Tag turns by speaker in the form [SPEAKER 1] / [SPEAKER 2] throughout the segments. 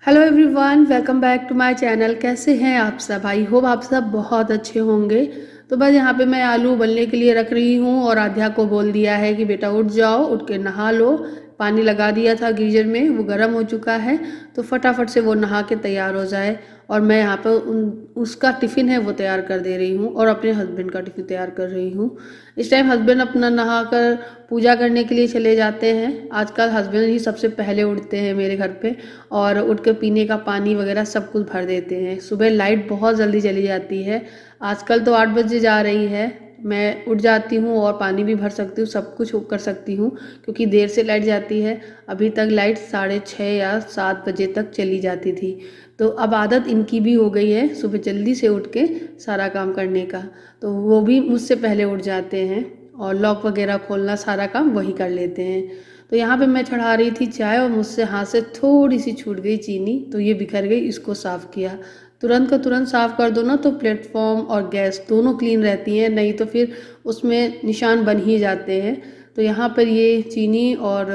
[SPEAKER 1] Hello everyone, welcome back to my channel. कैसे हैं आप सब? आई होप आप सब बहुत अच्छे होंगे। तो बस यहाँ पे मैं आलू उबलने के लिए रख रही हूँ और आध्या को बोल दिया है कि बेटा उठ जाओ, उठ के नहा लो। पानी लगा दिया था गीजर में, वो गर्म हो चुका है तो फटाफट से वो नहा के तैयार हो जाए। और मैं यहाँ पर उसका टिफ़िन है वो तैयार कर दे रही हूँ और अपने हस्बैंड का टिफ़िन तैयार कर रही हूँ। इस टाइम हस्बैंड अपना नहा कर पूजा करने के लिए चले जाते हैं। आजकल हस्बैंड ही सबसे पहले उठते हैं मेरे घर पे और उठ के पीने का पानी वगैरह सब कुछ भर देते हैं। सुबह लाइट बहुत जल्दी चली जाती है, आजकल तो 8 बजे जा रही है। मैं उठ जाती हूँ और पानी भी भर सकती हूँ, सब कुछ कर सकती हूँ क्योंकि देर से लाइट जाती है। अभी तक लाइट 6:30 या 7 बजे तक चली जाती थी। तो अब आदत इनकी भी हो गई है सुबह जल्दी से उठ के सारा काम करने का। तो वो भी मुझसे पहले उठ जाते हैं और लॉक वगैरह खोलना सारा काम वही कर लेते हैं। तो यहाँ पे मैं चढ़ा रही थी चाय और मुझसे हाथ से थोड़ी सी छूट गई चीनी, तो ये बिखर गई, इसको साफ़ किया। तुरंत का तुरंत साफ़ कर दो ना तो प्लेटफॉर्म और गैस दोनों क्लीन रहती हैं, नहीं तो फिर उसमें निशान बन ही जाते हैं। तो यहाँ पर ये चीनी और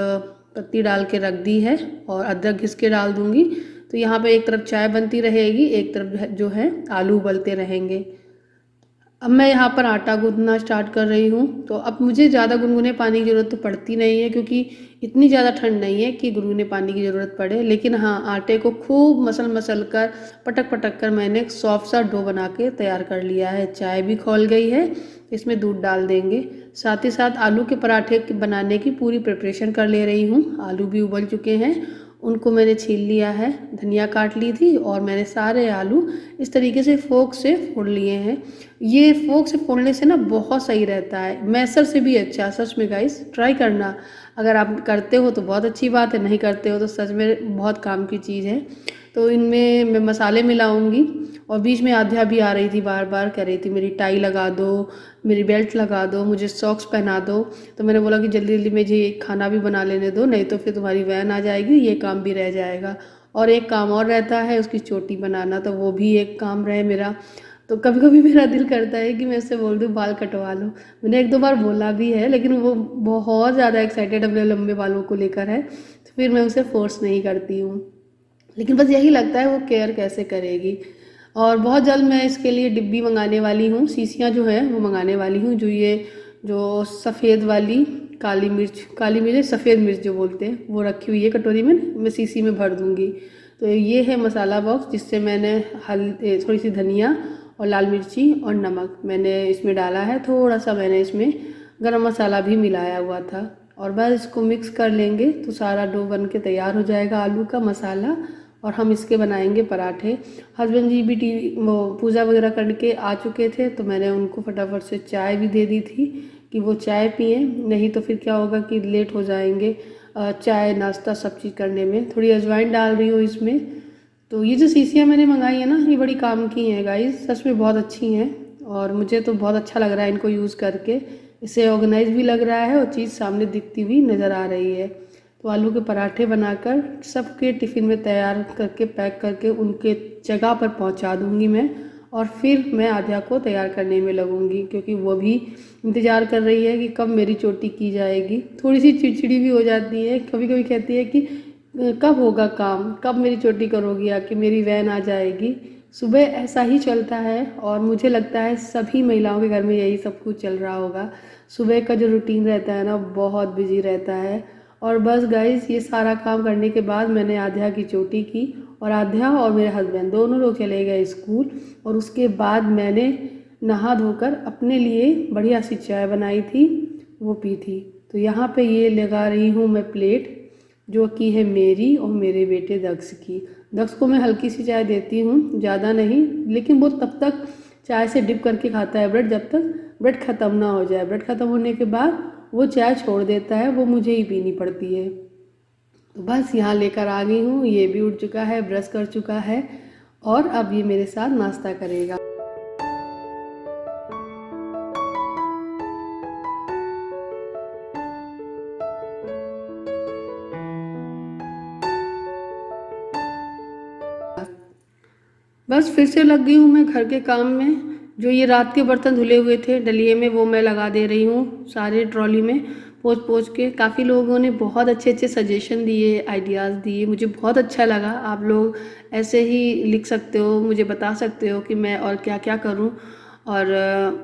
[SPEAKER 1] पत्ती डाल के रख दी है और अदरक घिस के डाल दूँगी। तो यहाँ पे एक तरफ चाय बनती रहेगी, एक तरफ जो है आलू उबलते रहेंगे। अब मैं यहाँ पर आटा गूँथना स्टार्ट कर रही हूँ। तो अब मुझे ज़्यादा गुनगुने पानी की ज़रूरत तो पड़ती नहीं है क्योंकि इतनी ज़्यादा ठंड नहीं है कि गुनगुने पानी की ज़रूरत पड़े। लेकिन हाँ, आटे को खूब मसल मसल कर पटक पटक कर मैंने एक सॉफ्ट सा डो बना के तैयार कर लिया है। चाय भी खौल गई है, इसमें दूध डाल देंगे। साथ ही साथ आलू के पराठे बनाने की पूरी प्रिपरेशन कर ले रही हूँ। आलू भी उबल चुके हैं, उनको मैंने छील लिया है, धनिया काट ली थी और मैंने सारे आलू इस तरीके से फोक से फोड़ लिए हैं। ये फोक से फोड़ने से ना बहुत सही रहता है, मैसर से भी अच्छा। सच में गाइस ट्राई करना, अगर आप करते हो तो बहुत अच्छी बात है, नहीं करते हो तो सच में बहुत काम की चीज़ है। तो इनमें मैं मसाले मिलाऊंगी और बीच में आध्या भी आ रही थी, बार बार कह रही थी मेरी टाई लगा दो, मेरी बेल्ट लगा दो, मुझे सॉक्स पहना दो। तो मैंने बोला कि जल्दी जल्दी मुझे खाना भी बना लेने दो, नहीं तो फिर तुम्हारी वैन आ जाएगी, ये काम भी रह जाएगा। और एक काम और रहता है उसकी चोटी बनाना, तो वो भी एक काम रहे मेरा। तो कभी कभी मेरा दिल करता है कि मैं उससे बोल दूँ बाल कटवा लो। मैंने एक दो बार बोला भी है लेकिन वो बहुत ज़्यादा एक्साइटेड अपने लंबे बालों को लेकर है, तो फिर मैं उसे फोर्स नहीं करती हूँ। लेकिन बस यही लगता है वो केयर कैसे करेगी। और बहुत जल्द मैं इसके लिए डिब्बी मंगाने वाली हूँ, शीशियाँ जो है वो मंगाने वाली हूँ। जो सफ़ेद वाली काली मिर्च सफ़ेद मिर्च जो बोलते हैं वो रखी हुई है कटोरी में, मैं शीशी में भर दूँगी। तो ये है मसाला बॉक्स जिससे मैंने थोड़ी सी धनिया और लाल मिर्ची और नमक मैंने इसमें डाला है, थोड़ा सा मैंने इसमें गरम मसाला भी मिलाया हुआ था। और बस इसको मिक्स कर लेंगे तो सारा डो बन के तैयार हो जाएगा आलू का मसाला, और हम इसके बनाएंगे पराठे। हस्बैंड जी भी वो पूजा वगैरह करके आ चुके थे तो मैंने उनको फटाफट से चाय भी दे दी थी कि वो चाय पिए, नहीं तो फिर क्या होगा कि लेट हो जाएंगे चाय नाश्ता सब चीज़ करने में। थोड़ी अजवाइन डाल रही हूँ इसमें। तो ये जो शीशियाँ मैंने मंगाई है ना, ये बड़ी काम की हैं गाइस, सच में बहुत अच्छी हैं और मुझे तो बहुत अच्छा लग रहा है इनको यूज़ करके। इससे ऑर्गेनाइज भी लग रहा है और चीज़ सामने दिखती हुई नज़र आ रही है। तो आलू के पराठे बनाकर सबके टिफ़िन में तैयार करके पैक करके उनके जगह पर पहुंचा दूंगी मैं। और फिर मैं आध्या को तैयार करने में लगूंगी क्योंकि वो भी इंतज़ार कर रही है कि कब मेरी चोटी की जाएगी। थोड़ी सी चिड़चिड़ी भी हो जाती है, कभी कभी कहती है कि कब होगा काम, कब मेरी चोटी करोगी आके, मेरी वैन आ जाएगी। सुबह ऐसा ही चलता है और मुझे लगता है सभी महिलाओं के घर में यही सब कुछ चल रहा होगा। सुबह का जो रूटीन रहता है ना बहुत बिजी रहता है। और बस गाइस ये सारा काम करने के बाद मैंने आध्या की चोटी की और आध्या और मेरे हस्बैंड दोनों लोग चले गए स्कूल। और उसके बाद मैंने नहा धोकर अपने लिए बढ़िया सी चाय बनाई थी, वो पी थी। तो यहाँ पे ये लगा रही हूँ मैं प्लेट, जो कि है मेरी और मेरे बेटे दक्ष की। दक्ष को मैं हल्की सी चाय देती हूँ, ज़्यादा नहीं, लेकिन वो तब तक चाय से डिप करके खाता है ब्रेड, जब तक ब्रेड ख़त्म ना हो जाए। ब्रेड ख़त्म होने के बाद वो चाय छोड़ देता है, वो मुझे ही पीनी पड़ती है। तो बस यहाँ लेकर आ गई हूँ, ये भी उठ चुका है, ब्रश कर चुका है और अब ये मेरे साथ नाश्ता करेगा। बस फिर से लग गई हूँ मैं घर के काम में। जो ये रात के बर्तन धुले हुए थे डलिए में वो मैं लगा दे रही हूँ सारे ट्रॉली में। पोंछ पोंछ के। काफ़ी लोगों ने बहुत अच्छे अच्छे सजेशन दिए, आइडियाज़ दिए, मुझे बहुत अच्छा लगा। आप लोग ऐसे ही लिख सकते हो, मुझे बता सकते हो कि मैं और क्या क्या करूं। और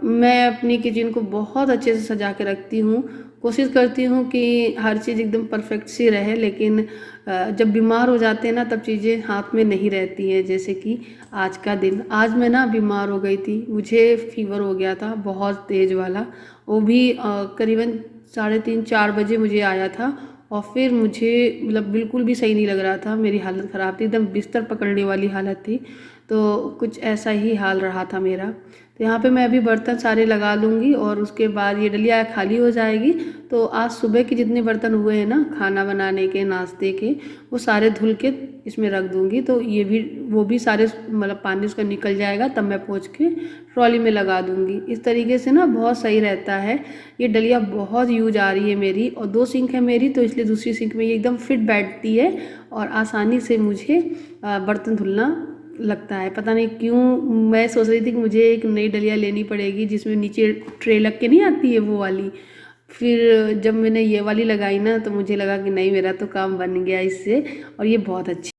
[SPEAKER 1] मैं अपनी किचन को बहुत अच्छे से सजा के रखती हूँ। कोशिश करती हूँ कि हर चीज़ एकदम परफेक्ट सी रहे, लेकिन जब बीमार हो जाते हैं ना तब चीज़ें हाथ में नहीं रहती हैं। जैसे कि आज का दिन, आज मैं ना बीमार हो गई थी, मुझे फीवर हो गया था बहुत तेज़ वाला। वो भी करीबन 3:30-4 बजे मुझे आया था। और फिर मुझे मतलब बिल्कुल भी सही नहीं लग रहा था, मेरी हालत ख़राब थी, एकदम बिस्तर पकड़ने वाली हालत थी। तो कुछ ऐसा ही हाल रहा था मेरा। तो यहाँ पे मैं अभी बर्तन सारे लगा लूँगी और उसके बाद ये डलिया खाली हो जाएगी। तो आज सुबह के जितने बर्तन हुए हैं ना खाना बनाने के, नाश्ते के, वो सारे धुल के इसमें रख दूँगी। तो ये भी, वो भी सारे मतलब पानी उसका निकल जाएगा, तब मैं पोंछ के ट्रॉली में लगा दूँगी। इस तरीके से ना बहुत सही रहता है। ये डलिया बहुत यूज आ रही है मेरी, और 2 सिंक है मेरी, तो इसलिए दूसरी सिंक में ये एकदम फिट बैठती है और आसानी से मुझे बर्तन धुलना लगता है। पता नहीं क्यों मैं सोच रही थी कि मुझे एक नई डलिया लेनी पड़ेगी जिसमें नीचे ट्रे लग के नहीं आती है वो वाली। फिर जब मैंने ये वाली लगाई ना तो मुझे लगा कि नहीं, मेरा तो काम बन गया इससे, और ये बहुत अच्छी।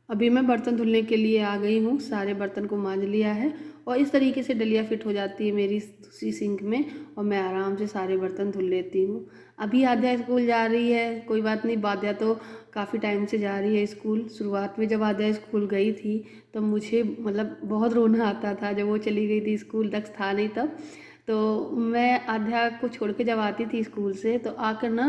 [SPEAKER 1] अभी मैं बर्तन धुलने के लिए आ गई हूँ, सारे बर्तन को मांज लिया है और इस तरीके से डलिया फिट हो जाती है मेरी उसी सिंक में, और मैं आराम से सारे बर्तन धुल लेती हूँ। अभी आद्या स्कूल जा रही है, कोई बात नहीं, आद्या तो काफ़ी टाइम से जा रही है स्कूल। शुरुआत में जब आद्या स्कूल गई थी तो मुझे मतलब बहुत रोना आता था, जब वो चली गई थी स्कूल, दक्ष था नहीं तब। तो मैं आध्या को छोड़ के जब आती थी स्कूल से तो आकर ना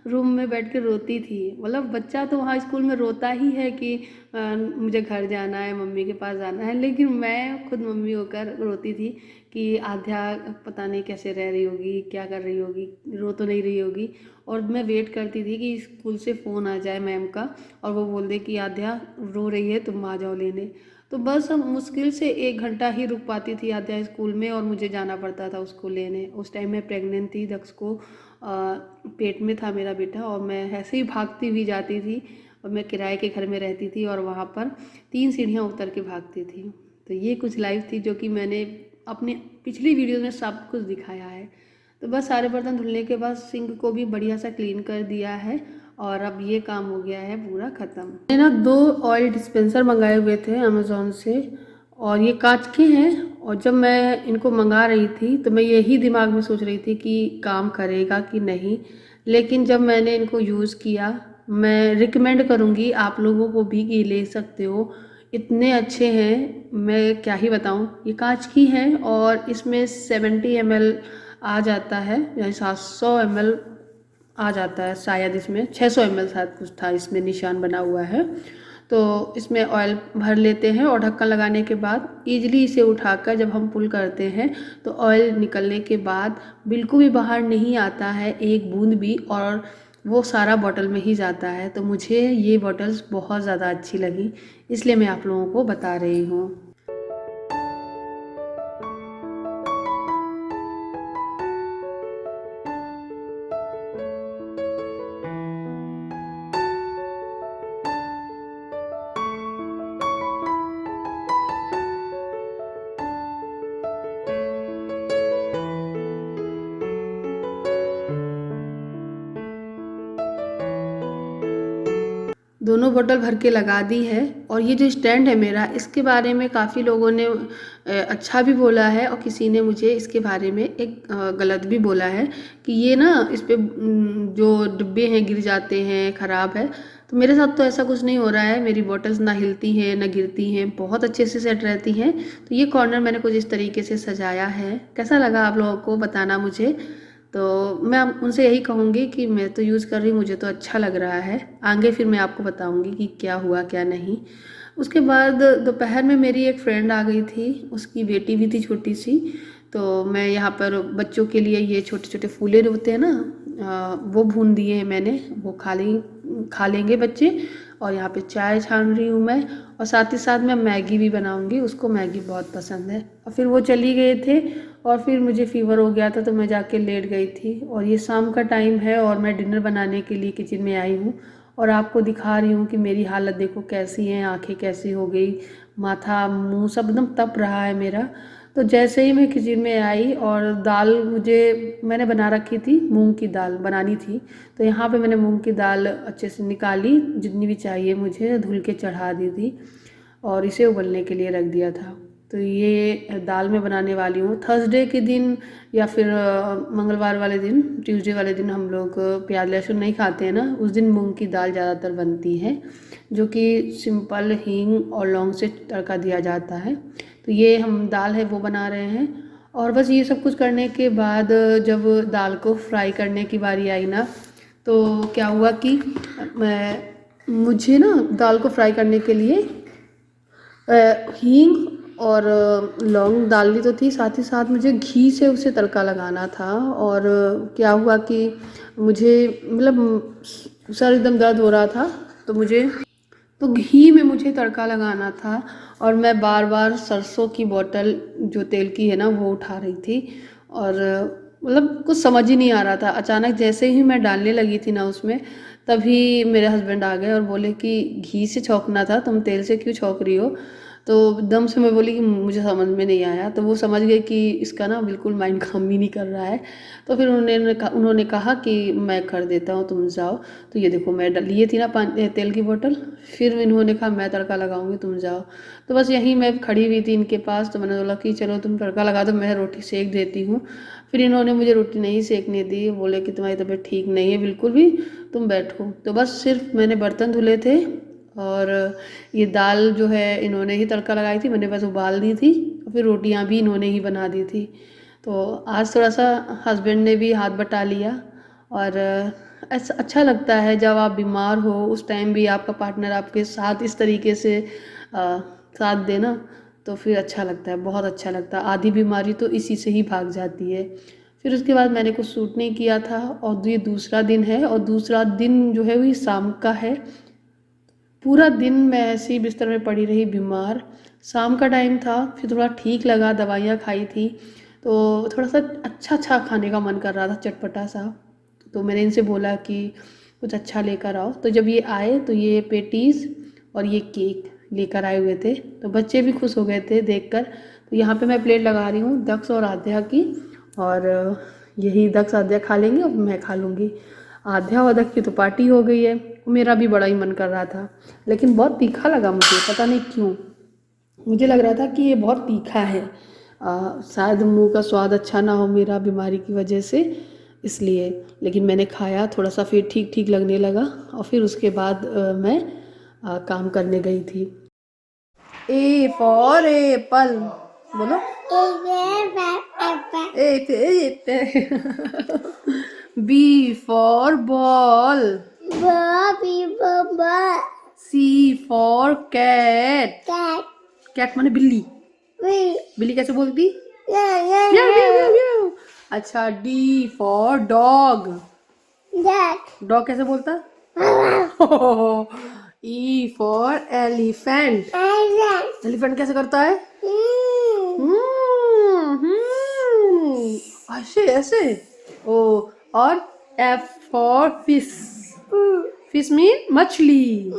[SPEAKER 1] रूम में बैठ के रोती थी। मतलब बच्चा तो वहाँ स्कूल में रोता ही है कि मुझे घर जाना है, मम्मी के पास जाना है, लेकिन मैं खुद मम्मी होकर रोती थी कि आध्या पता नहीं कैसे रह रही होगी, क्या कर रही होगी, रो तो नहीं रही होगी। और मैं वेट करती थी कि स्कूल से फ़ोन आ जाए मैम का और वो बोल दे कि आध्या रो रही है, तुम आ जाओ लेने। तो बस हम मुश्किल से 1 घंटा ही रुक पाती थी आद्या स्कूल में, और मुझे जाना पड़ता था उसको लेने। उस टाइम मैं प्रेग्नेंट थी, दक्ष को पेट में था मेरा बेटा, और मैं ऐसे ही भागती हुई जाती थी। और मैं किराए के घर में रहती थी और वहाँ पर 3 सीढ़ियाँ उतर के भागती थी। तो ये कुछ लाइफ थी जो कि मैंने अपने पिछली वीडियो में सब कुछ दिखाया है। तो बस सारे बर्तन धुलने के बाद सिंक को भी बढ़िया सा क्लीन कर दिया है और अब ये काम हो गया है पूरा ख़त्म। मैंने ना 2 ऑयल डिस्पेंसर मंगाए हुए थे अमेज़ोन से, और ये कांच के हैं। और जब मैं इनको मंगा रही थी तो मैं यही दिमाग में सोच रही थी कि काम करेगा कि नहीं, लेकिन जब मैंने इनको यूज़ किया, मैं रिकमेंड करूँगी आप लोगों को भी कि ले सकते हो, इतने अच्छे हैं, मैं क्या ही बताऊँ। ये कांच की हैं और इसमें 70 ml आ जाता है, यानी 700 ml आ जाता है शायद। इसमें 600 ml शायद कुछ था, इसमें निशान बना हुआ है। तो इसमें ऑयल भर लेते हैं और ढक्कन लगाने के बाद ईजिली इसे उठाकर जब हम पुल करते हैं तो ऑयल निकलने के बाद बिल्कुल भी बाहर नहीं आता है, एक बूंद भी, और वो सारा बॉटल में ही जाता है। तो मुझे ये बॉटल्स बहुत ज़्यादा अच्छी लगी, इसलिए मैं आप लोगों को बता रही हूँ। दोनों बोतल भर के लगा दी है। और ये जो स्टैंड है मेरा, इसके बारे में काफ़ी लोगों ने अच्छा भी बोला है और किसी ने मुझे इसके बारे में एक गलत भी बोला है कि ये ना इस पे जो डिब्बे हैं गिर जाते हैं, ख़राब है। तो मेरे साथ तो ऐसा कुछ नहीं हो रहा है, मेरी बॉटल्स ना हिलती हैं ना गिरती हैं, बहुत अच्छे से सेट रहती हैं। तो ये कॉर्नर मैंने कुछ इस तरीके से सजाया है। कैसा लगा आप लोगों को बताना मुझे। तो मैं उनसे यही कहूँगी कि मैं तो यूज़ कर रही हूँ, मुझे तो अच्छा लग रहा है। आगे फिर मैं आपको बताऊँगी कि क्या हुआ क्या नहीं। उसके बाद दोपहर में मेरी एक फ्रेंड आ गई थी, उसकी बेटी भी थी छोटी सी। तो मैं यहाँ पर बच्चों के लिए ये छोटे छोटे फूले होते हैं ना, वो भून दिए हैं मैंने, वो खा लेंगे बच्चे। और यहाँ पे चाय छान रही हूँ मैं, और साथ ही साथ मैं मैगी भी बनाऊँगी, उसको मैगी बहुत पसंद है। और फिर वो चली गए थे और फिर मुझे फ़ीवर हो गया था, तो मैं जाके लेट गई थी। और ये शाम का टाइम है और मैं डिनर बनाने के लिए किचन में आई हूँ, और आपको दिखा रही हूँ कि मेरी हालत देखो कैसी है, आंखें कैसी हो गई, माथा मुंह सब एकदम तप रहा है मेरा। तो जैसे ही मैं किचन में आई, और दाल मैंने बना रखी थी, मूंग की दाल बनानी थी। तो यहाँ पे मैंने मूंग की दाल अच्छे से निकाली, जितनी भी चाहिए मुझे, धुल के चढ़ा दी थी और इसे उबलने के लिए रख दिया था। तो ये दाल मैं बनाने वाली हूँ। थर्सडे के दिन या फिर मंगलवार वाले दिन, ट्यूसडे वाले दिन हम लोग प्याज लहसुन नहीं खाते हैं ना, उस दिन मूंग की दाल ज़्यादातर बनती है, जो कि सिंपल हींग और लौंग से तड़का दिया जाता है। तो ये हम दाल है वो बना रहे हैं। और बस ये सब कुछ करने के बाद जब दाल को फ्राई करने की बारी आई ना, तो क्या हुआ कि मुझे ना दाल को फ्राई करने के लिए हींग और लौंग डालनी तो थी, साथ ही साथ मुझे घी से उसे तड़का लगाना था। और क्या हुआ कि मुझे मतलब सर एकदम दर्द हो रहा था, तो घी में मुझे तड़का लगाना था। और मैं बार बार सरसों की बोतल जो तेल की है ना वो उठा रही थी, और मतलब कुछ समझ ही नहीं आ रहा था। अचानक जैसे ही मैं डालने लगी थी ना उसमें, तभी मेरे हस्बैंड आ गए और बोले कि घी से छौंकना था, तुम तेल से क्यों छौंक रही हो। तो एकदम से मैं बोली कि मुझे समझ में नहीं आया। तो वो समझ गए कि इसका ना बिल्कुल माइंड काम ही नहीं कर रहा है। तो फिर उन्होंने कहा कि मैं कर देता हूँ, तुम जाओ। तो ये देखो मैं लिए थी ना तेल की बोतल, फिर इन्होंने कहा मैं तड़का लगाऊंगी, तुम जाओ। तो बस यहीं मैं खड़ी हुई थी इनके पास, तो मैंने बोला कि चलो तुम तड़का लगा दो, मैं रोटी सेक देती हूँ। फिर इन्होंने मुझे रोटी नहीं सेकने दी, बोले कि तुम्हारी तबीयत ठीक नहीं है बिल्कुल भी, तुम बैठो। तो बस सिर्फ मैंने बर्तन धुले थे, और ये दाल जो है इन्होंने ही तड़का लगाई थी, मैंने बस उबाल दी थी, और फिर रोटियां भी इन्होंने ही बना दी थी। तो आज थोड़ा सा हस्बैंड ने भी हाथ बटा लिया। और ऐसा अच्छा लगता है जब आप बीमार हो, उस टाइम भी आपका पार्टनर आपके साथ इस तरीके से साथ देना, तो फिर अच्छा लगता है, बहुत अच्छा लगता है। आधी बीमारी तो इसी से ही भाग जाती है। फिर उसके बाद मैंने कुछ सूट नहीं किया था, और ये दूसरा दिन है, और दूसरा दिन जो है वही शाम का है। पूरा दिन मैं ऐसे ही बिस्तर में पड़ी रही बीमार। शाम का टाइम था, फिर थोड़ा ठीक लगा, दवाइयाँ खाई थी, तो थोड़ा सा अच्छा अच्छा खाने का मन कर रहा था, चटपटा सा। तो मैंने इनसे बोला कि कुछ अच्छा लेकर आओ। तो जब ये आए तो ये पेटीज़ और ये केक लेकर आए हुए थे, तो बच्चे भी खुश हो गए थे देखकर। तो यहाँ पे मैं प्लेट लगा रही हूँ दक्ष और आध्या की, और यही दक्ष आध्या खा लेंगे और मैं खा लूँगी। आध्या और दक्ष की तो पार्टी हो गई है। मेरा भी बड़ा ही मन कर रहा था, लेकिन बहुत तीखा लगा मुझे, पता नहीं क्यों। मुझे लग रहा था कि ये बहुत तीखा है, शायद मुंह का स्वाद अच्छा ना हो मेरा बीमारी की वजह से, इसलिए। लेकिन मैंने खाया थोड़ा सा, फिर ठीक ठीक लगने लगा, और फिर उसके बाद मैं काम करने गई थी। ए फॉर एप्पल बोलो। A B for ball. C for cat. Cat माने बिल्ली। बिल्ली कैसे बोलती? म्याऊ म्याऊ म्याऊ। अच्छा, डी फॉर डॉग। डॉग कैसे बोलता? E for elephant. एलिफेंट कैसे करता है? ऐसे ऐसे। ओ, और F for fish. Fish mean मछली।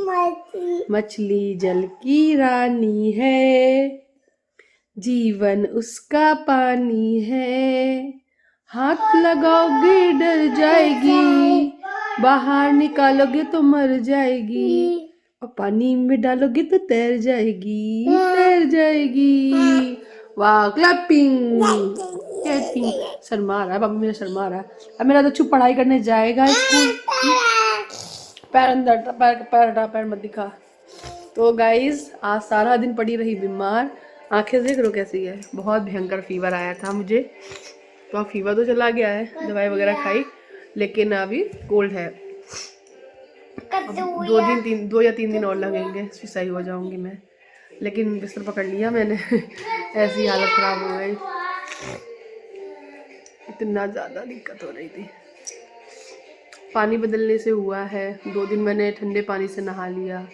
[SPEAKER 1] मछली जल की रानी है, जीवन उसका पानी है। हाथ लगाओगे डर जाएगी, बाहर निकालोगे तो मर जाएगी, और पानी में डालोगे तो तैर जाएगी, तैर जाएगी। वाह, क्लैपिंग क्लैपिंग। शर्मा रहा है बाबू, मेरा शर्मा रहा है। अब मेरा दच्चू पढ़ाई करने जाएगा स्कूल। पैर अंदर, पैर मत दिखा। तो गाइज आज सारा दिन पड़ी रही बीमार, आंखें देख लो कैसी है, बहुत भयंकर फीवर आया था मुझे। तो अब फीवर तो चला गया है, दवाई वगैरह खाई, लेकिन अभी कोल्ड है। अब 2 या 3 दिन और लगेंगे, फिर सही हो जाऊंगी मैं। लेकिन बिस्तर पकड़ लिया मैंने ऐसी हालत ख़राब हो गई, इतना ज़्यादा दिक्कत हो रही थी। पानी बदलने से हुआ है, 2 दिन मैंने ठंडे पानी से नहा लिया,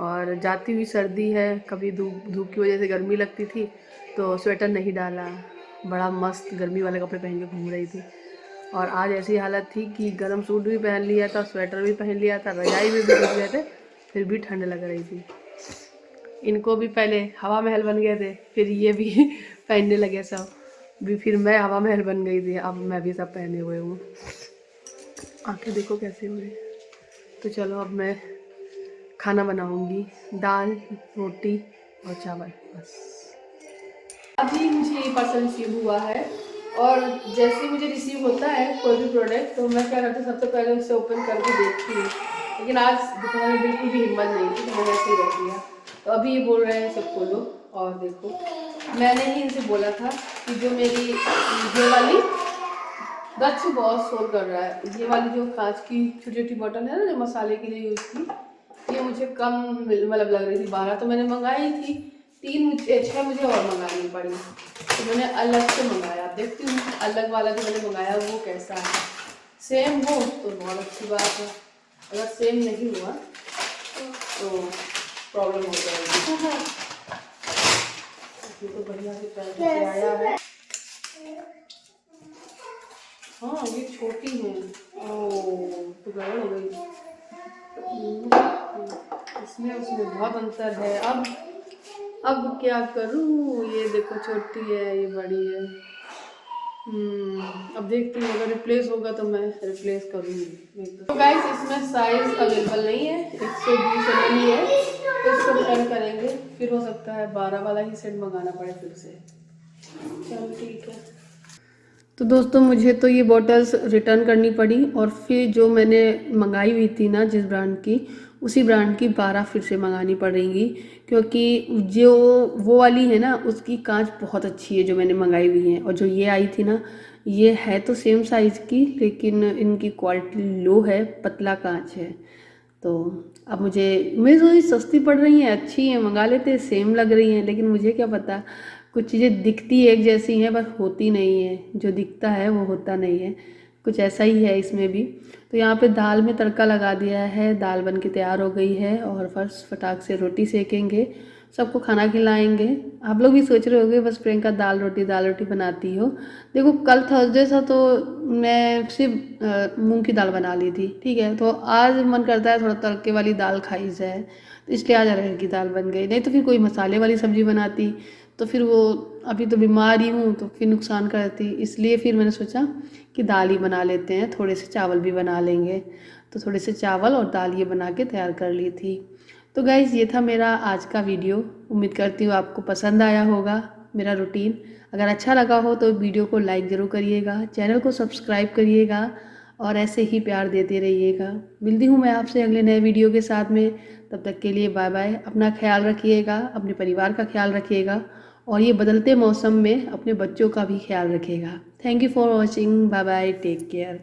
[SPEAKER 1] और जाती हुई सर्दी है, कभी धूप की वजह से गर्मी लगती थी तो स्वेटर नहीं डाला, बड़ा मस्त गर्मी वाले कपड़े पहन के घूम रही थी। और आज ऐसी हालत थी कि गर्म सूट भी पहन लिया था, स्वेटर भी पहन लिया था, रजाई में भी घुस गए थे, फिर भी ठंड लग रही थी। इनको भी पहले हवा महल बन गए थे, फिर ये भी पहनने लगे सब, भी फिर मैं हवा महल बन गई थी, अब मैं भी सब पहने हुए हूँ। आंखें देखो कैसे हो रही। तो चलो अब मैं खाना बनाऊंगी, दाल रोटी और चावल बस। अभी मुझे ये पार्सल रिसीव हुआ है, और जैसे ही मुझे रिसीव होता है कोई भी प्रोडक्ट तो मैं क्या करती हूँ, सबसे पहले उसे ओपन करके देखती हूँ। लेकिन आज दोपहर में बिल्कुल भी हिम्मत नहीं थी, तो मैंने ऐसे ही रख दिया। तो अभी ये बोल रहे हैं सब खोलो और देखो। मैंने ही इनसे बोला था कि जो मेरी ये वाली दक्ष बहुत शोर कर रहा है, ये वाली जो कांच की छोटी छोटी बॉटल है ना, जो मसाले के लिए यूज़ की, ये मुझे कम मतलब लग रही थी। 12 तो मैंने मंगाई थी, 6 मुझे और मंगानी पड़ी, तो मैंने अलग से मंगाया। देखती हूँ अलग वाला जो मैंने मंगाया वो कैसा है, सेम हो तो बहुत अच्छी बात है, अगर सेम नहीं हुआ तो प्रॉब्लम हो जाएगी। ये तो बढ़िया से पैक से आया है। हाँ ये छोटी है, ओह तो गड़बड़ हो गई। इसमें उसमें बहुत अंतर है। अब क्या करूँ, ये देखो छोटी है, ये बड़ी है। अब देखती हूँ, अगर रिप्लेस होगा तो मैं रिप्लेस करूँगी। तो गाइस इसमें साइज़ अवेलेबल नहीं है, 120 ml ही है, तो इसको रिटर्न करेंगे। फिर हो सकता है 12 वाला ही सेट मंगाना पड़े फिर से। चलो ठीक है। तो दोस्तों मुझे तो ये बॉटल्स रिटर्न करनी पड़ी, और फिर जो मैंने मंगाई हुई थी ना जिस ब्रांड की, उसी ब्रांड की 12 फिर से मंगानी पड़ेंगी, क्योंकि जो वो वाली है ना उसकी कांच बहुत अच्छी है जो मैंने मंगाई हुई है। और जो ये आई थी ना, ये है तो सेम साइज़ की, लेकिन इनकी क्वालिटी लो है, पतला कांच है। तो अब मुझे थोड़ी सस्ती पड़ रही हैं, अच्छी हैं, मंगा लेते हैं, सेम लग रही हैं, लेकिन मुझे क्या पता, कुछ चीज़ें दिखती एक जैसी हैं पर होती नहीं है, जो दिखता है वो होता नहीं है। कुछ ऐसा ही है इसमें भी। तो यहाँ पे दाल में तड़का लगा दिया है, दाल बन के तैयार हो गई है, और फर्स्ट फटाक से रोटी सेकेंगे, सबको खाना खिलाएंगे। आप लोग भी सोच रहे होंगे बस प्रियंका दाल रोटी बनाती हो। देखो कल थर्सडे था तो मैं सिर्फ मूंग की दाल बना ली थी, ठीक है, तो आज मन करता है थोड़ा तड़के वाली दाल खाई जाए, तो इसलिए आज अरहर की दाल बन गई। नहीं तो फिर कोई मसाले वाली सब्ज़ी बनाती तो फिर वो, अभी तो बीमार ही हूँ तो फिर नुकसान करती, इसलिए फिर मैंने सोचा कि दाल ही बना लेते हैं, थोड़े से चावल भी बना लेंगे। तो थोड़े से चावल और दाल ये बना के तैयार कर ली थी। तो गाइज़ ये था मेरा आज का वीडियो, उम्मीद करती हूँ आपको पसंद आया होगा मेरा रूटीन। अगर अच्छा लगा हो तो वीडियो को लाइक ज़रूर करिएगा, चैनल को सब्सक्राइब करिएगा, और ऐसे ही प्यार देते रहिएगा। मिलती हूँ मैं आपसे अगले नए वीडियो के साथ में, तब तक के लिए बाय बाय। अपना ख्याल रखिएगा, अपने परिवार का ख्याल रखिएगा, और ये बदलते मौसम में अपने बच्चों का भी ख्याल रखिएगा। Thank you for watching, bye bye, take care.